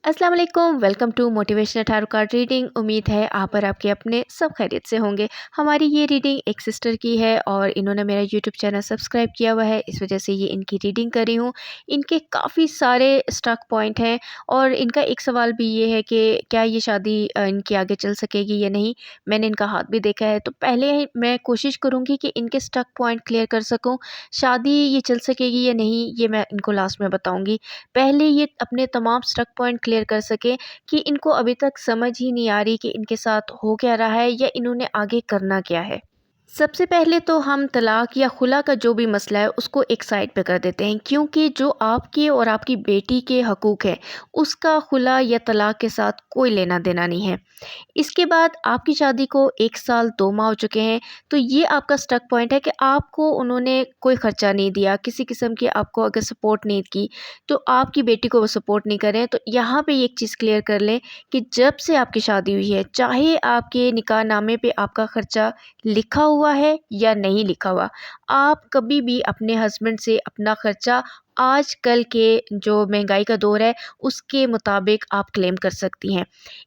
अस्सलाम वालेकुम, welcome to motivational tarot card reading. उम्मीद है आप और आपके अपने सब खैरियत से होंगे। हमारी ये रीडिंग एक सिस्टर की है और इन्होंने मेरा यूट्यूब चैनल सब्सक्राइब किया हुआ है, इस वजह से ये इनकी रीडिंग कर रही हूँ। इनके काफ़ी सारे स्टक पॉइंट हैं और इनका एक सवाल भी ये है कि क्या ये शादी इनकी आगे चल सकेगी या नहीं। मैंने इनका हाथ भी देखा है, तो पहले मैं कोशिश करूँगी कि इनके स्टक पॉइंट क्लियर कर सकूँ। शादी ये चल सकेगी या नहीं, ये मैं इनको लास्ट में बताऊँगी। पहले ये अपने तमाम स्टक पॉइंट क्लियर कर सकें कि इनको अभी तक समझ ही नहीं आ रही कि इनके साथ हो क्या रहा है या इन्होंने आगे करना क्या है। सबसे पहले तो हम तलाक या खुला का जो भी मसला है उसको एक साइड पे कर देते हैं, क्योंकि जो आपके और आपकी बेटी के हकूक़ है उसका खुला या तलाक के साथ कोई लेना देना नहीं है। इसके बाद आपकी शादी को 1 साल 2 माह हो चुके हैं, तो ये आपका स्टक पॉइंट है कि आपको उन्होंने कोई ख़र्चा नहीं दिया, किसी किस्म की आपको अगर सपोर्ट नहीं की, तो आपकी बेटी को वो सपोर्ट नहीं कर रहे हैं। तो यहाँ पे एक चीज़ क्लियर कर लें कि जब से आपकी शादी हुई है, चाहे आपके निकाहनामे पे आपका ख़र्चा लिखा हुआ है या नहीं लिखा हुआ, आप कभी भी अपने हस्बैंड से अपना ख़र्चा आजकल के जो महंगाई का दौर है, उसके मुताबिक आप क्लेम कर सकती हैं।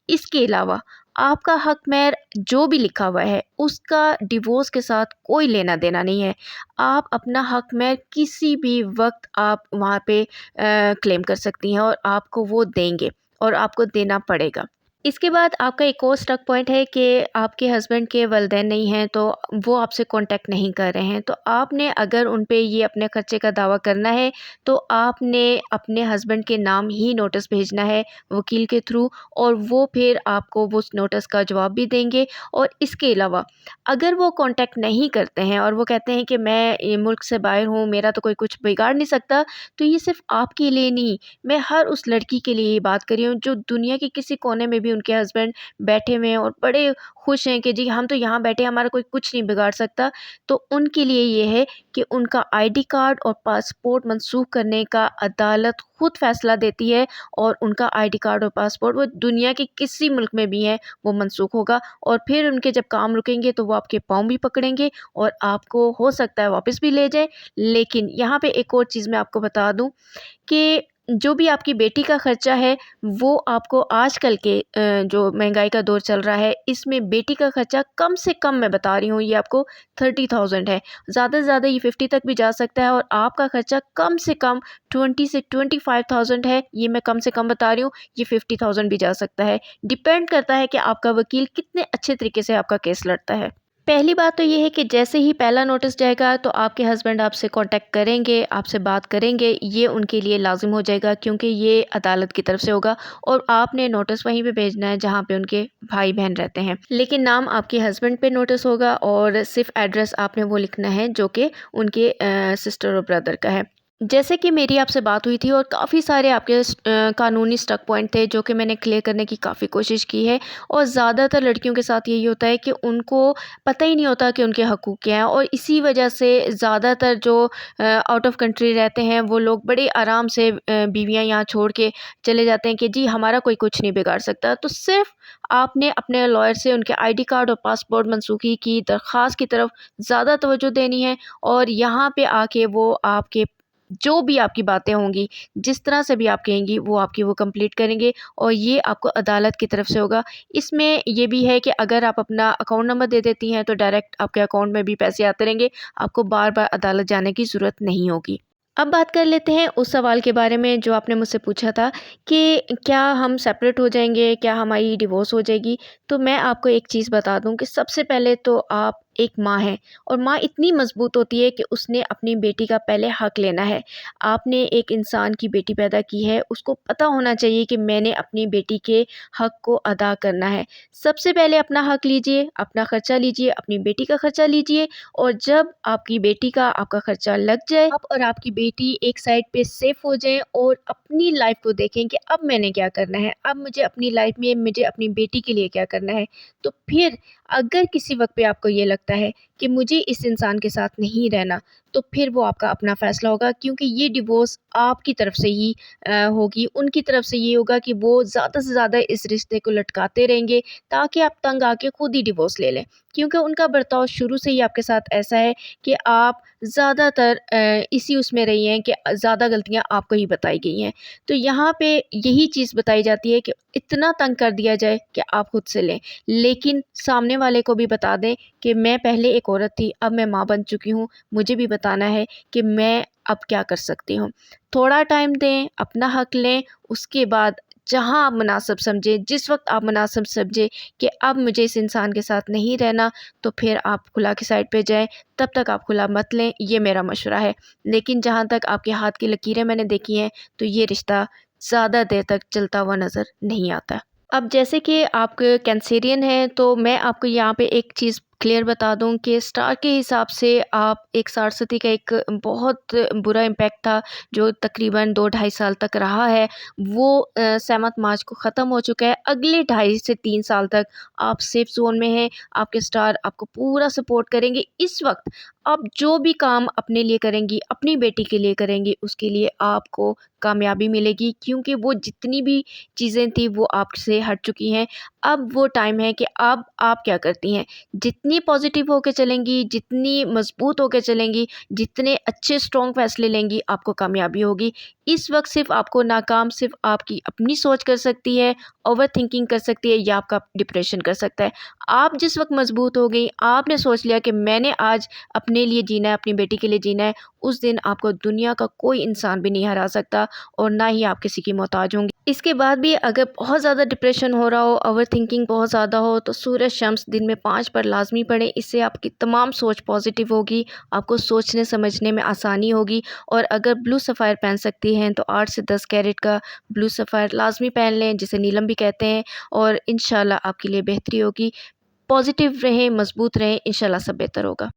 इसके अलावा आपका हक महर जो भी लिखा हुआ है उसका डिवोर्स के साथ कोई लेना देना नहीं है। आप अपना हक महर किसी भी वक्त आप वहाँ पे क्लेम कर सकती हैं और आपको वो देंगे और आपको देना पड़ेगा। इसके बाद आपका एक और स्टक पॉइंट है कि आपके हस्बैंड के वालिदैन नहीं हैं, तो वो आपसे कांटेक्ट नहीं कर रहे हैं। तो आपने अगर उन पे ये अपने खर्चे का दावा करना है, तो आपने अपने हस्बैंड के नाम ही नोटिस भेजना है वकील के थ्रू, और वो फिर आपको वो उस नोटिस का जवाब भी देंगे। और इसके अलावा अगर वो कांटेक्ट नहीं करते हैं और वो कहते हैं कि मैं ये मुल्क से बाहर हूँ, मेरा तो कोई कुछ बिगाड़ नहीं सकता, तो ये सिर्फ़ आपके लिए नहीं, मैं हर उस लड़की के लिए ये बात कर रही हूँ जो दुनिया के किसी कोने में भी उनके हस्बैंड बैठे हुए हैं और बड़े खुश हैं कि जी हम तो यहाँ बैठे हैं, हमारा कोई कुछ नहीं बिगाड़ सकता। तो उनके लिए ये है कि उनका आईडी कार्ड और पासपोर्ट मनसूख करने का अदालत खुद फैसला देती है, और उनका आईडी कार्ड और पासपोर्ट वो दुनिया के किसी मुल्क में भी हैं, वो मनसूख होगा। और फिर उनके जब काम रुकेंगे तो वो आपके पाँव भी पकड़ेंगे और आपको हो सकता है वापस भी ले जाएँ। लेकिन यहाँ पे एक और चीज़ मैं आपको बता दूँ कि जो भी आपकी बेटी का ख़र्चा है, वो आपको आजकल के जो महंगाई का दौर चल रहा है, इसमें बेटी का ख़र्चा कम से कम, मैं बता रही हूँ, ये आपको 30,000 है। ज़्यादा से ज़्यादा ये 50 तक भी जा सकता है, और आपका ख़र्चा कम से कम 20 से 25,000 है। ये मैं कम से कम बता रही हूँ, ये 50,000 भी जा सकता है। डिपेंड करता है कि आपका वकील कितने अच्छे तरीके से आपका केस लड़ता है। पहली बात तो ये है कि जैसे ही पहला नोटिस जाएगा तो आपके हस्बैंड आपसे कांटेक्ट करेंगे, आपसे बात करेंगे, ये उनके लिए लाज़िम हो जाएगा, क्योंकि ये अदालत की तरफ से होगा और आपने नोटिस वहीं पे भेजना है जहाँ पे उनके भाई-बहन रहते हैं। लेकिन नाम आपके हस्बैंड पे नोटिस होगा और सिर्फ़ एड्रेस आपने वो लिखना है जो कि उनके सिस्टर और ब्रदर का है। जैसे कि मेरी आपसे बात हुई थी और काफ़ी सारे आपके कानूनी स्टक पॉइंट थे जो कि मैंने क्लियर करने की काफ़ी कोशिश की है, और ज़्यादातर लड़कियों के साथ यही होता है कि उनको पता ही नहीं होता कि उनके हकूक़ क्या हैं, और इसी वजह से ज़्यादातर जो आउट ऑफ कंट्री रहते हैं वो लोग बड़े आराम से बीवियाँ यहाँ छोड़ के चले जाते हैं कि जी हमारा कोई कुछ नहीं बिगाड़ सकता। तो सिर्फ़ आपने अपने लॉयर से उनके आईडी कार्ड और पासपोर्ट मनसूखी की दरख़्वास्त की तरफ ज़्यादा तवज्जो देनी है, और यहाँ पे आके वो आपके जो भी आपकी बातें होंगी, जिस तरह से भी आप कहेंगी, वो आपकी वो कंप्लीट करेंगे, और ये आपको अदालत की तरफ से होगा। इसमें ये भी है कि अगर आप अपना अकाउंट नंबर दे देती हैं तो डायरेक्ट आपके अकाउंट में भी पैसे आते रहेंगे, आपको बार-बार अदालत जाने की ज़रूरत नहीं होगी। अब बात कर लेते हैं उस सवाल के बारे में जो आपने मुझसे पूछा था कि क्या हम सेपरेट हो जाएँगे, क्या हमारी डिवोर्स हो जाएगी? तो मैं आपको एक चीज़ बता दूँ कि सबसे पहले तो आप एक माँ हैं, और माँ इतनी मज़बूत होती है कि उसने अपनी बेटी का पहले हक़ लेना है। आपने एक इंसान की बेटी पैदा की है, उसको पता होना चाहिए कि मैंने अपनी बेटी के हक़ को अदा करना है। सबसे पहले अपना हक़ लीजिए, अपना ख़र्चा लीजिए, अपनी बेटी का ख़र्चा लीजिए, और जब आपकी बेटी का आपका ख़र्चा लग जाए, आप और आपकी बेटी एक साइड पे सेफ़ हो जाएँ और अपनी लाइफ़ को देखें कि अब मैंने क्या करना है, अब मुझे अपनी लाइफ़ में मुझे अपनी बेटी के लिए क्या करना है। तो फिर अगर किसी वक़्त पे आपको ये लगता है कि मुझे इस इंसान के साथ नहीं रहना, तो फिर वो आपका अपना फ़ैसला होगा, क्योंकि ये डिवोर्स आपकी तरफ से ही होगी। उनकी तरफ से ये होगा कि वो ज़्यादा से ज़्यादा इस रिश्ते को लटकाते रहेंगे ताकि आप तंग आके खुद ही डिवोर्स ले लें, क्योंकि उनका बर्ताव शुरू से ही आपके साथ ऐसा है कि आप ज़्यादातर इसी उसमें रही हैं कि ज़्यादा गलतियाँ आपको ही बताई गई हैं। तो यहाँ पे यही चीज़ बताई जाती है कि इतना तंग कर दिया जाए कि आप खुद से लें, लेकिन सामने वाले को भी बता दें कि मैं पहले एक औरत थी, अब मैं माँ बन चुकी हूँ, मुझे भी बताना है कि मैं अब क्या कर सकती हूँ। थोड़ा टाइम दें, अपना हक लें, उसके बाद जहाँ आप मुनासिब समझें, जिस वक़्त आप मुनासिब समझें कि अब मुझे इस इंसान के साथ नहीं रहना, तो फिर आप खुला की साइड पे जाएँ, तब तक आप खुला मत लें, ये मेरा मशवरा है। लेकिन जहाँ तक आपके हाथ की लकीरें मैंने देखी हैं, तो ये रिश्ता ज़्यादा देर तक चलता हुआ नज़र नहीं आता। अब जैसे कि आप कैंसेरियन हैं, तो मैं आपको यहाँ पे एक चीज़ क्लियर बता दूँ कि स्टार के हिसाब से आप एक सारस्वती का एक बहुत बुरा इम्पैक्ट था, जो तकरीबन 2 ढाई साल तक रहा है, वो 7 मार्च को ख़त्म हो चुका है। अगले ढाई से 3 साल तक आप सेफ ज़ोन में हैं, आपके स्टार आपको पूरा सपोर्ट करेंगे। इस वक़्त आप जो भी काम अपने लिए करेंगी, अपनी बेटी के लिए करेंगी, उसके लिए आपको कामयाबी मिलेगी, क्योंकि वो जितनी भी चीज़ें थी वो आपसे हट चुकी हैं। अब वो टाइम है कि अब आप क्या करती हैं। जितनी पॉजिटिव होके चलेंगी, जितनी मज़बूत होके चलेंगी, जितने अच्छे स्ट्रॉन्ग फ़ैसले लेंगी, आपको कामयाबी होगी। इस वक़्त सिर्फ़ आपको नाकाम सिर्फ़ आपकी अपनी सोच कर सकती है, ओवरथिंकिंग कर सकती है, या आपका डिप्रेशन कर सकता है। आप जिस वक़्त मज़बूत हो गई, आपने सोच लिया कि मैंने आज अपने लिए जीना है, अपनी बेटी के लिए जीना है, उस दिन आपको दुनिया का कोई इंसान भी नहीं हरा सकता, और ना ही आप किसी की मोहताज होंगी। इसके बाद भी अगर बहुत ज़्यादा डिप्रेशन हो रहा हो, ओवरथिंकिंग बहुत ज़्यादा हो, तो सूरज शम्स दिन में 5 बार लाज़मी पढ़ें। इससे आपकी तमाम सोच पॉजिटिव होगी, आपको सोचने समझने में आसानी होगी। और अगर ब्लू सफ़ायर पहन सकती हैं तो 8 से 10 कैरेट का ब्लू सफ़ायर लाज़मी पहन लें, जिसे नीलम भी कहते हैं, और इंशाल्लाह आपके लिए बेहतरी होगी। पॉजिटिव रहें, मज़बूत रहें, इंशाल्लाह सब बेहतर होगा।